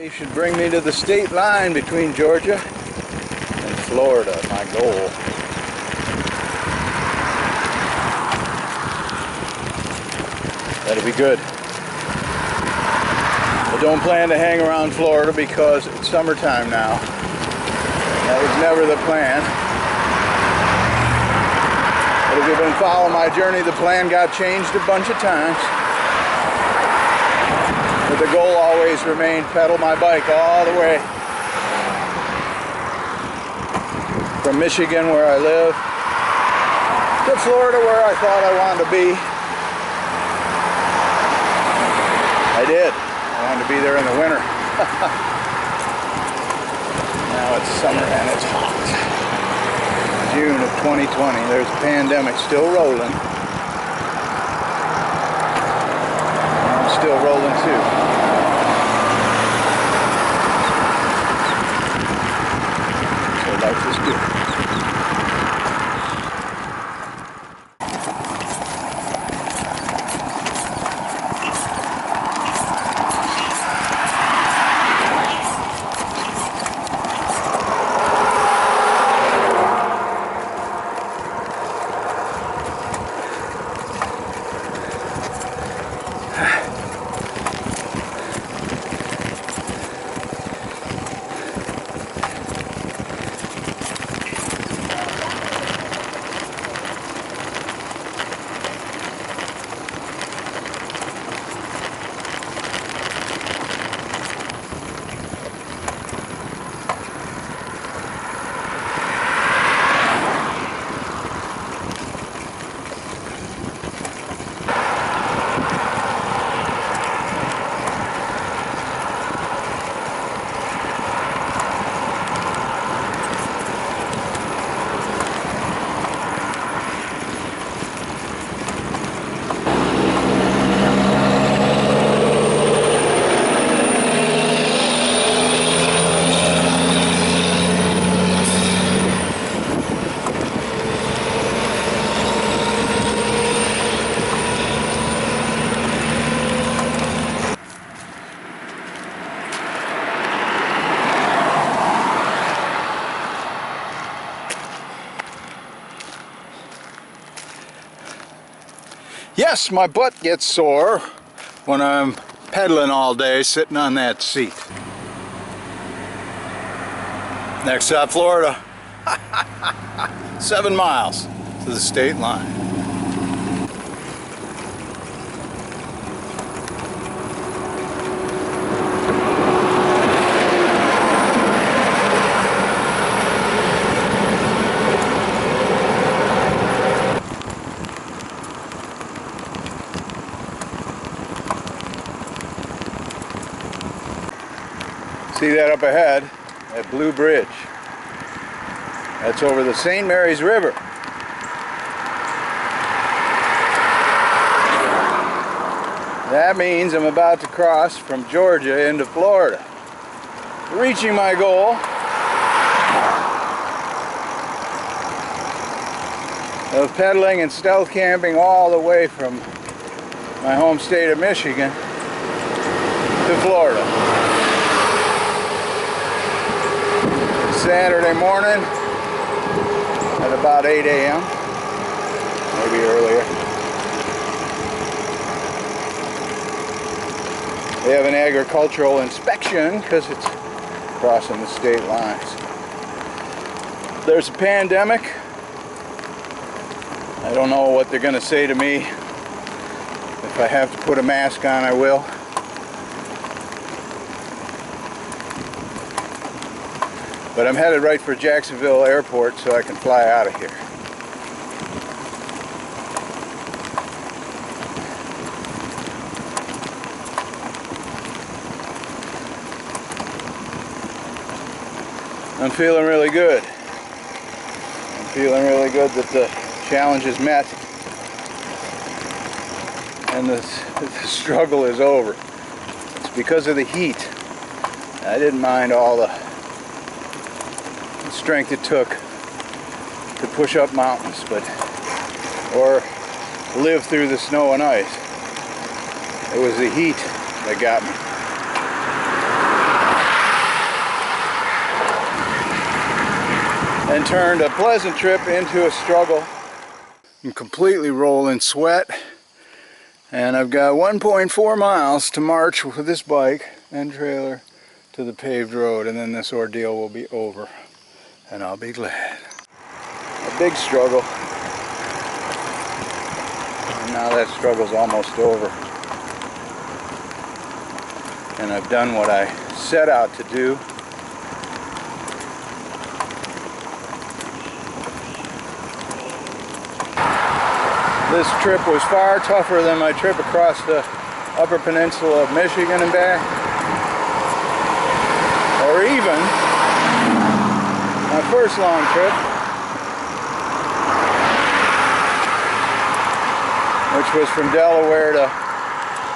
They should bring me to the state line between Georgia and Florida, my goal. That'll be good. I don't plan to hang around Florida because it's summertime now. That was never the plan. But if you've been following my journey, the plan got changed a bunch of times. But the goal always remained pedal my bike all the way from Michigan, where I live, to Florida, where I thought I wanted to be. I did. I wanted to be there in the winter. Now it's summer and it's hot. June of 2020. There's a pandemic still rolling. I'm still rolling too. So life is good. Yes, my butt gets sore when I'm pedaling all day sitting on that seat. Next stop, Florida. 7 miles to the state line. See that up ahead, that blue bridge? That's over the St. Mary's River. That means I'm about to cross from Georgia into Florida, reaching my goal of pedaling and stealth camping all the way from my home state of Michigan to Florida. Saturday morning at about 8 a.m. maybe earlier. They have an agricultural inspection because it's crossing the state lines. There's a pandemic. I don't know what they're going to say to me. If I have to put a mask on, I will. But I'm headed right for Jacksonville Airport so I can fly out of here. I'm feeling really good. I'm feeling really good that the challenge is met and the struggle is over. It's because of the heat. I didn't mind all the strength it took to push up mountains, or live through the snow and ice. It was the heat that got me. and turned a pleasant trip into a struggle. I'm completely rolling sweat, and I've got 1.4 miles to march with this bike and trailer to the paved road, and then this ordeal will be over, and I'll be glad. A big struggle, and now that struggle's almost over, and I've done what I set out to do. This trip was far tougher than my trip across the Upper Peninsula of Michigan and back, or even my first long trip, which was from Delaware to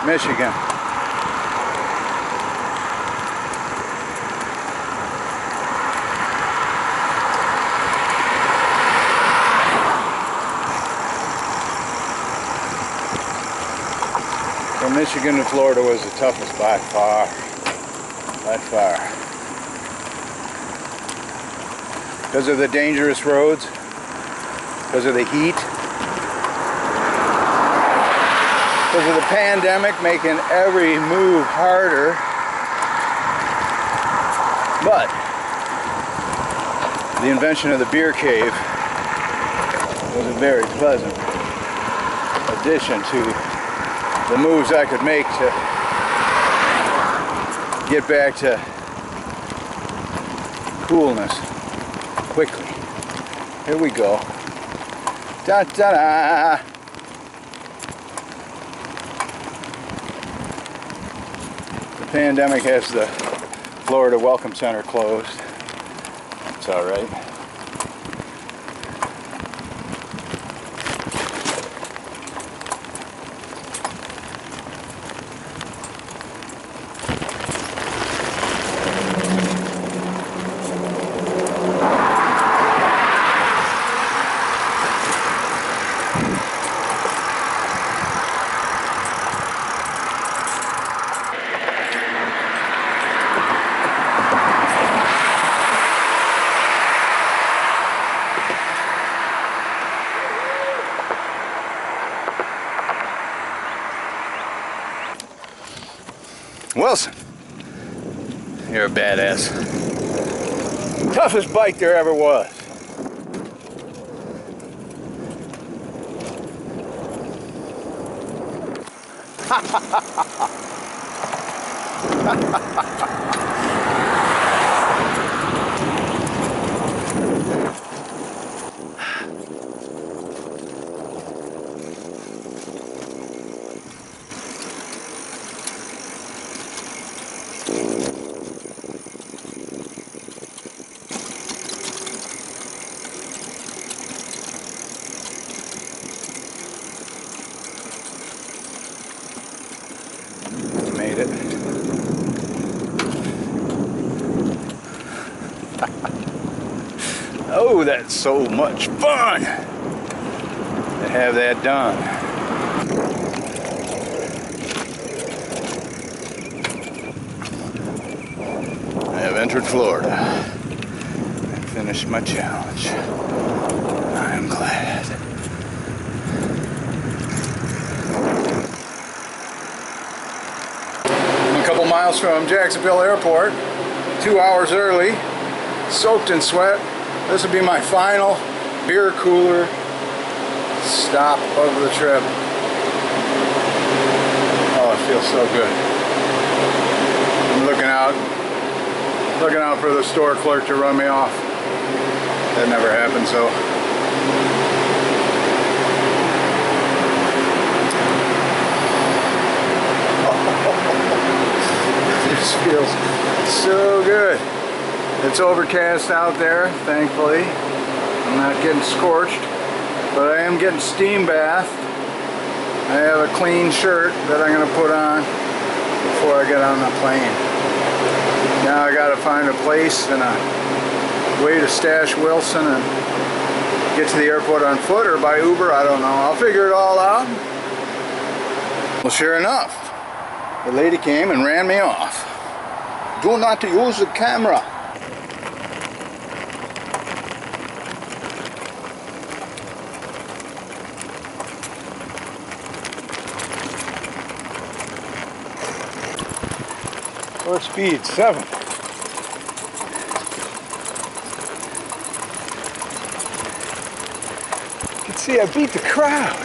Michigan. From Michigan to Florida was the toughest by far. By far. Because of the dangerous roads, because of the heat, because of the pandemic making every move harder. But the invention of the beer cave was a very pleasant addition to the moves I could make to get back to coolness quickly. Here we go. Da da da! The pandemic has the Florida Welcome Center closed. It's alright. Wilson, you're a badass. Toughest bike there ever was. Made it. Oh, that's so much fun to have that done. I have entered Florida and finished my challenge. I am glad. A couple miles from Jacksonville Airport, 2 hours early, soaked in sweat. This will be my final beer cooler stop of the trip. Oh, it feels so good. I'm looking out for the store clerk to run me off. That never happened, so. This feels so good. It's overcast out there, thankfully. I'm not getting scorched, but I am getting steam bathed. I have a clean shirt that I'm going to put on before I get on the plane. Now I got to find a place and a way to stash Wilson and get to the airport on foot or by Uber. I don't know. I'll figure it all out. Well, sure enough, the lady came and ran me off. Do not use the camera. Floor speed 7. You can see I beat the crowd.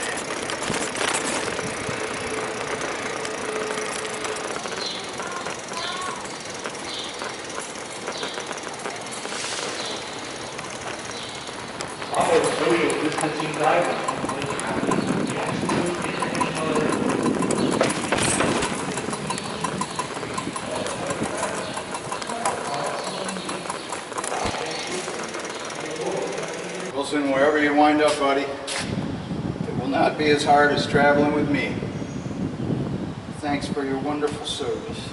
Wilson, wherever you wind up, buddy, it will not be as hard as traveling with me. Thanks for your wonderful service.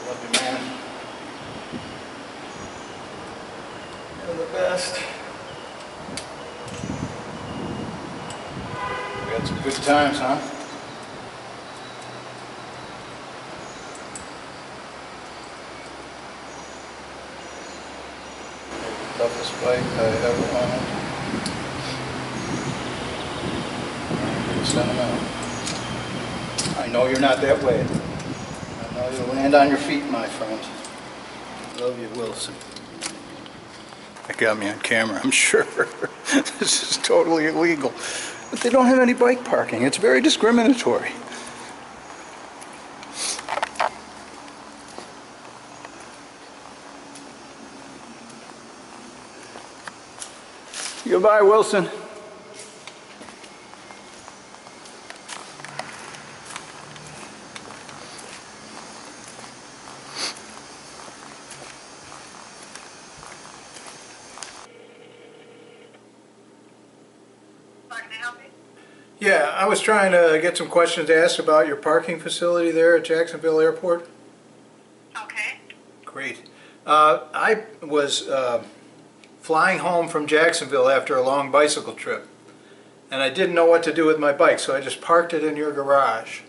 Love you, man. You're the best. We had some good times, huh? Toughest bike I ever owned. Send them out. I know you're not that way. I know you'll land on your feet, my friend. Love you, Wilson. That got me on camera, I'm sure. This is totally illegal. But they don't have any bike parking. It's very discriminatory. Goodbye, Wilson. Yeah, I was trying to get some questions asked about your parking facility there at Jacksonville Airport. Okay. Great. I was flying home from Jacksonville after a long bicycle trip, and I didn't know what to do with my bike, so I just parked it in your garage.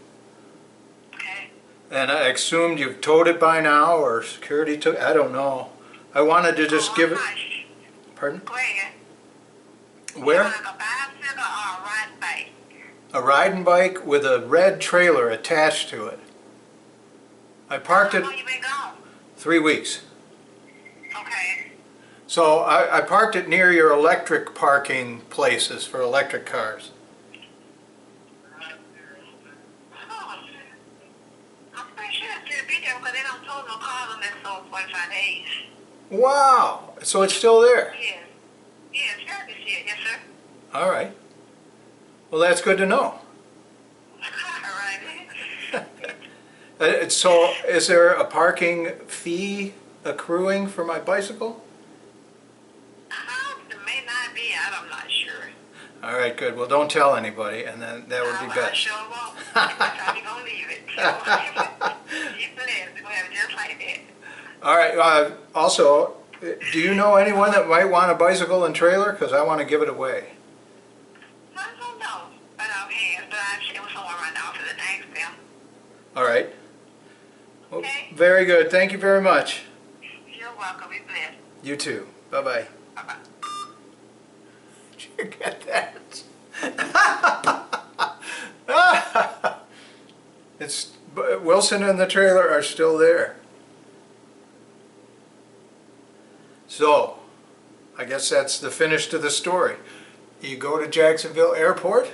Okay. And I assumed you've towed it by now, or security took. I don't know. I wanted to just give it. Pardon? Where? Where? Like a bicycle or a ride bike? A riding bike with a red trailer attached to it. I parked it. How long you been gone? 3 weeks. Okay. So I parked it near your electric parking places for electric cars. Oh. I'm pretty sure it's still be there because they don't tow no cars unless so 45 days. Wow! So it's still there? Yes. Yes, service here. Yes, sir. All right. Well, that's good to know. All right. So is there a parking fee accruing for my bicycle? It may not be. I'm not sure. All right, good. Well, don't tell anybody, and then that would be I best. sure won't. That's how we gonna leave it. So, you blessed. We're gonna have it just like that. All right. Also, do you know anyone that might want a bicycle and trailer? Because I want to give it away. I don't know. But offhand, but I'm sure someone right now for the thanks them. All right. Well, Okay. very good. Thank you very much. You're welcome. Be blessed. You too. Bye-bye. Bye-bye. Did you get that? It's Wilson and the trailer are still there. So, I guess that's the finish to the story. You go to Jacksonville Airport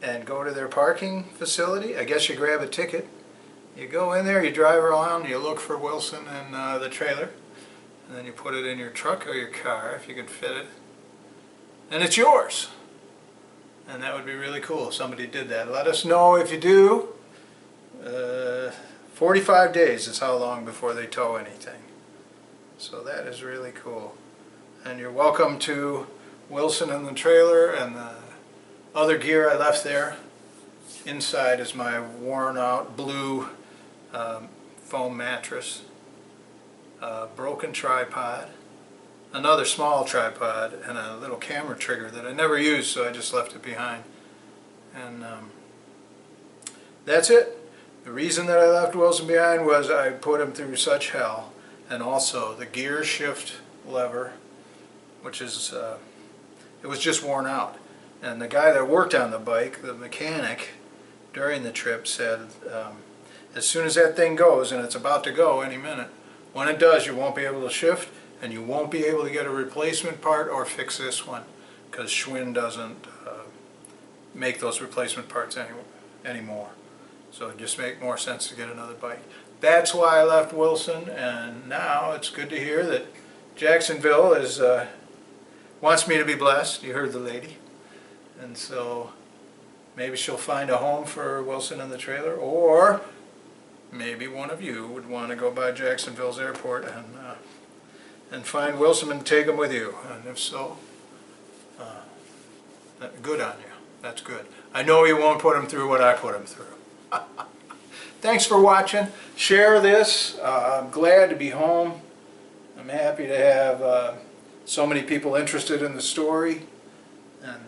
and go to their parking facility. I guess you grab a ticket. You go in there, you drive around, you look for Wilson and the trailer, and then you put it in your truck or your car if you can fit it. And it's yours. And that would be really cool if somebody did that. Let us know if you do. 45 days is how long before they tow anything. So that is really cool. And you're welcome to Wilson and the trailer and the other gear I left there. Inside is my worn out blue foam mattress, broken tripod, another small tripod, and a little camera trigger that I never used, so I just left it behind. And that's it. The reason that I left Wilson behind was I put him through such hell. And also the gear shift lever, which is, it was just worn out. And the guy that worked on the bike, the mechanic, during the trip said As soon as that thing goes, and it's about to go any minute, when it does, you won't be able to shift, and you won't be able to get a replacement part or fix this one, because Schwinn doesn't make those replacement parts anymore. So it just makes more sense to get another bike. That's why I left Wilson, and now it's good to hear that Jacksonville wants me to be blessed. You heard the lady. And so maybe she'll find a home for Wilson in the trailer, or maybe one of you would want to go by Jacksonville's airport and find Wilson and take him with you. And if so, good on you. That's good. I know you won't put him through what I put him through. Thanks for watching. Share this. I'm glad to be home. I'm happy to have so many people interested in the story. And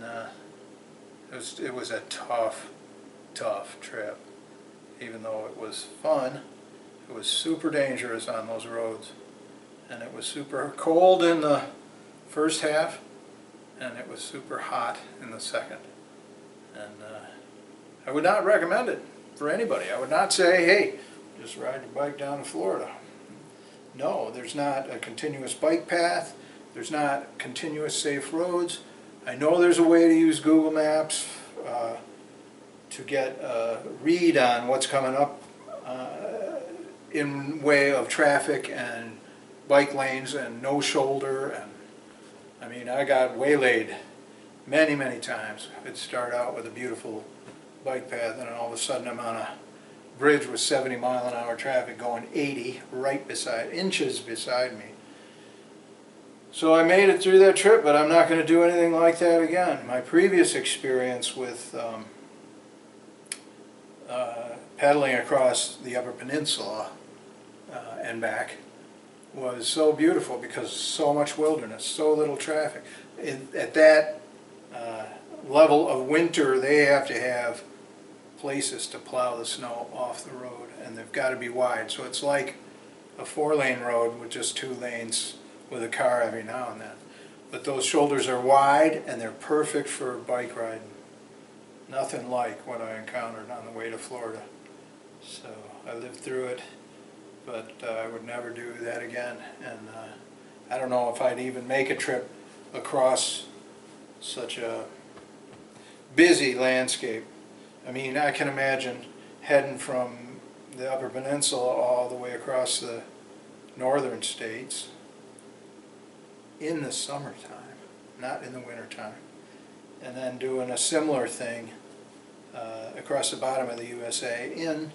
it was a tough trip. Even though it was fun, it was super dangerous on those roads. And it was super cold in the first half, and it was super hot in the second. And I would not recommend it for anybody. I would not say, hey, just ride your bike down to Florida. No, there's not a continuous bike path. There's not continuous safe roads. I know there's a way to use Google Maps to get a read on what's coming up in way of traffic and bike lanes and no shoulder. And I mean, I got waylaid many times. It'd start out with a beautiful bike path, and then all of a sudden I'm on a bridge with 70-mile-an-hour traffic going 80 right inches beside me. So I made it through that trip, but I'm not going to do anything like that again. My previous experience with paddling across the Upper Peninsula and back was so beautiful because so much wilderness, so little traffic. At that level of winter, they have to have places to plow the snow off the road, and they've got to be wide. So it's like a 4-lane road with just 2 lanes with a car every now and then. But those shoulders are wide, and they're perfect for bike riding. Nothing like what I encountered on the way to Florida. So I lived through it, but I would never do that again. And I don't know if I'd even make a trip across such a busy landscape. I mean, I can imagine heading from the Upper Peninsula all the way across the northern states in the summertime, not in the wintertime, and then doing a similar thing across the bottom of the USA in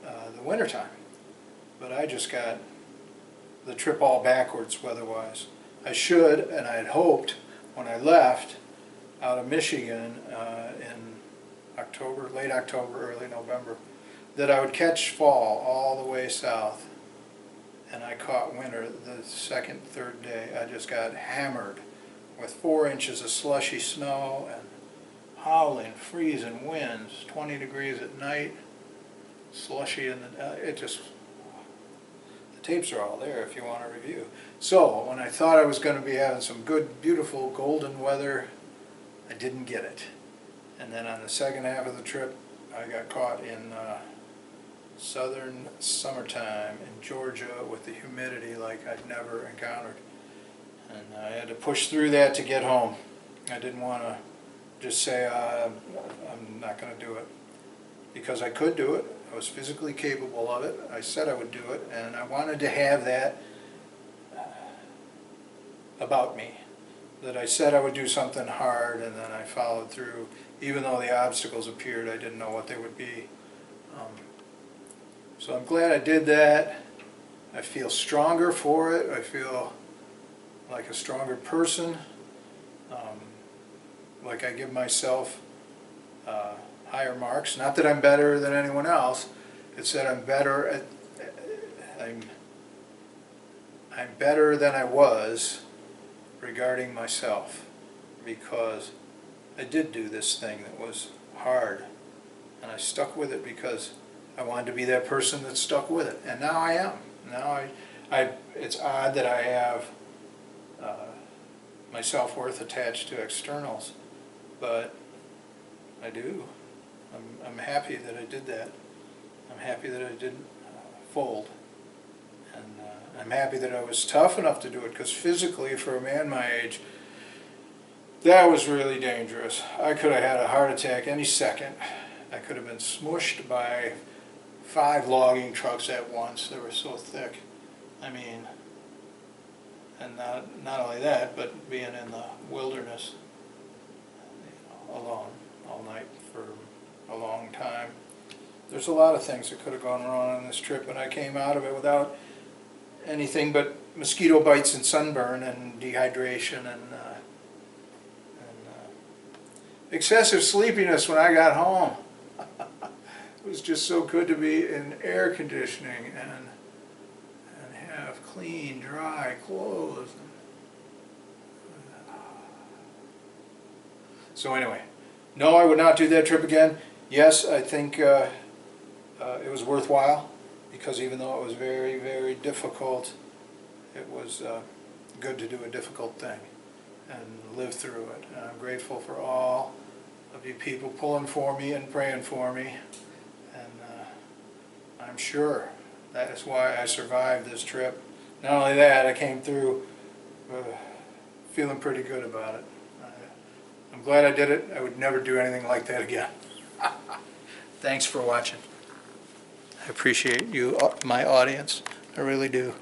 the wintertime. But I just got the trip all backwards weather-wise. I should, and I had hoped when I left out of Michigan in October, late October, early November, that I would catch fall all the way south. And I caught winter the second, third day. I just got hammered with 4 inches of slushy snow and howling, freezing winds, 20 degrees at night, slushy in the, the tapes are all there if you want to review. So when I thought I was going to be having some good, beautiful, golden weather, I didn't get it. And then on the second half of the trip, I got caught in southern summertime in Georgia with the humidity like I'd never encountered. And I had to push through that to get home. I didn't want to just say I'm not going to do it, because I could do it. I was physically capable of it. I said I would do it, and I wanted to have that about me, that I said I would do something hard and then I followed through. Even though the obstacles appeared, I didn't know what they would be. So I'm glad I did that. I feel stronger for it. I feel like a stronger person. Like I give myself higher marks. Not that I'm better than anyone else. It's that I'm better at. I'm better than I was regarding myself, because I did do this thing that was hard, and I stuck with it because I wanted to be that person that stuck with it, and now I am. Now it's odd that I have my self-worth attached to externals, but I do. I'm happy that I did that. I'm happy that I didn't fold. And I'm happy that I was tough enough to do it, because physically, for a man my age, that was really dangerous. I could have had a heart attack any second. I could have been smushed by 5 logging trucks at once. They were so thick. I mean, and not only that, but being in the wilderness, alone all night for a long time. There's a lot of things that could have gone wrong on this trip, and I came out of it without anything but mosquito bites and sunburn and dehydration and excessive sleepiness when I got home. It was just so good to be in air conditioning and have clean, dry clothes. So anyway, no, I would not do that trip again. Yes, I think it was worthwhile, because even though it was very, very difficult, it was good to do a difficult thing and live through it. And I'm grateful for all of you people pulling for me and praying for me. And I'm sure that is why I survived this trip. Not only that, I came through feeling pretty good about it. I'm glad I did it. I would never do anything like that again. Thanks for watching. I appreciate you, my audience. I really do.